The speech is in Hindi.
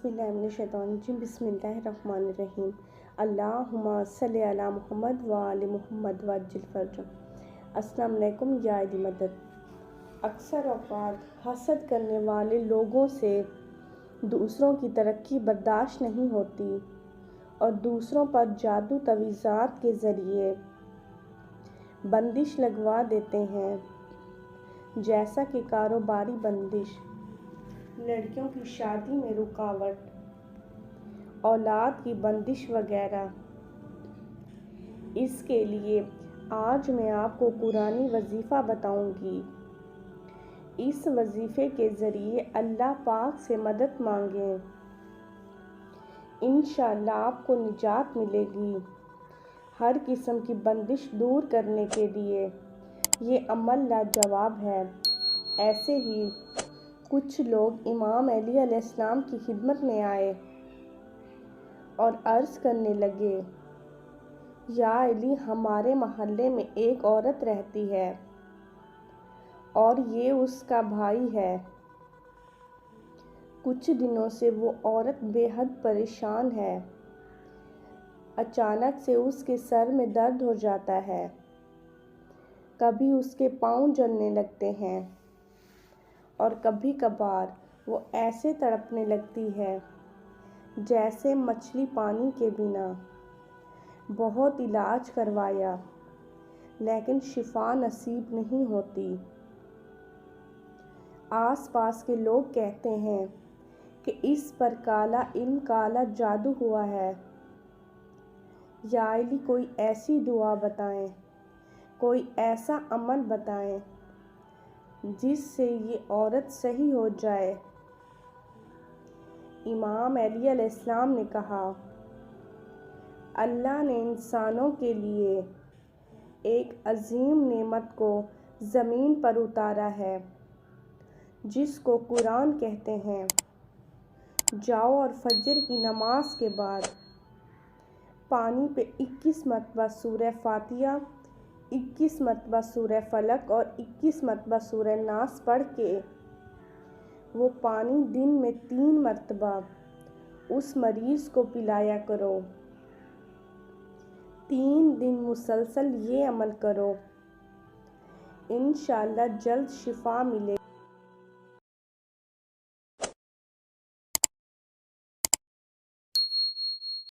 औज़ुबिल्लाहिमिनश्शैतानिर्रजीम बिस्मिल्लाहिर्रहमानिर्रहीम। अल्लाहुम्मा सल्लि अला मुहम्मद व आलि मुहम्मद वअज्जिल फ़रजा। अस्सलाम वालेकुम या अली मदद। अक्सर औक़ात हसद करने वाले लोगों से दूसरों की तरक्की बर्दाश्त नहीं होती और दूसरों पर जादू तवीज़ात के ज़रिए बंदिश लगवा देते हैं, जैसा कि कारोबारी बंदिश, लड़कियों की शादी में रुकावट, औलाद की बंदिश वगैरह। इसके लिए आज मैं आपको कुरानी वजीफ़ा बताऊंगी। इस वजीफ़े के ज़रिए अल्लाह पाक से मदद मांगें, इंशाअल्लाह आपको निजात मिलेगी। हर किस्म की बंदिश दूर करने के लिए ये अमल लाजवाब है। ऐसे ही कुछ लोग इमाम अली अलैहिस्सलाम की खिदमत में आए और अर्ज़ करने लगे, या अली, हमारे मोहल्ले में एक औरत रहती है और ये उसका भाई है। कुछ दिनों से वो औरत बेहद परेशान है। अचानक से उसके सर में दर्द हो जाता है, कभी उसके पाँव जलने लगते हैं और कभी कभार वो ऐसे तड़पने लगती है जैसे मछली पानी के बिना। बहुत इलाज करवाया लेकिन शिफा नसीब नहीं होती। आसपास के लोग कहते हैं कि इस पर काला इल्म, काला जादू हुआ है। या अली, कोई ऐसी दुआ बताएं, कोई ऐसा अमल बताएं जिससे ये औरत सही हो जाए। इमाम अली अलैहिस्सलाम ने कहा, अल्लाह ने इंसानों के लिए एक अजीम नेमत को ज़मीन पर उतारा है, जिसको कुरान कहते हैं। जाओ और फजर की नमाज के बाद पानी पे 21 मरतबा सूरह फातिहा, 21 मरतबा सूरह फलक और 21 मरतबा सूरह नास पढ़ के वो पानी दिन में 3 मरतबा उस मरीज़ को पिलाया करो। 3 दिन मुसलसल ये अमल करो, इंशाअल्लाह जल्द शिफा मिले।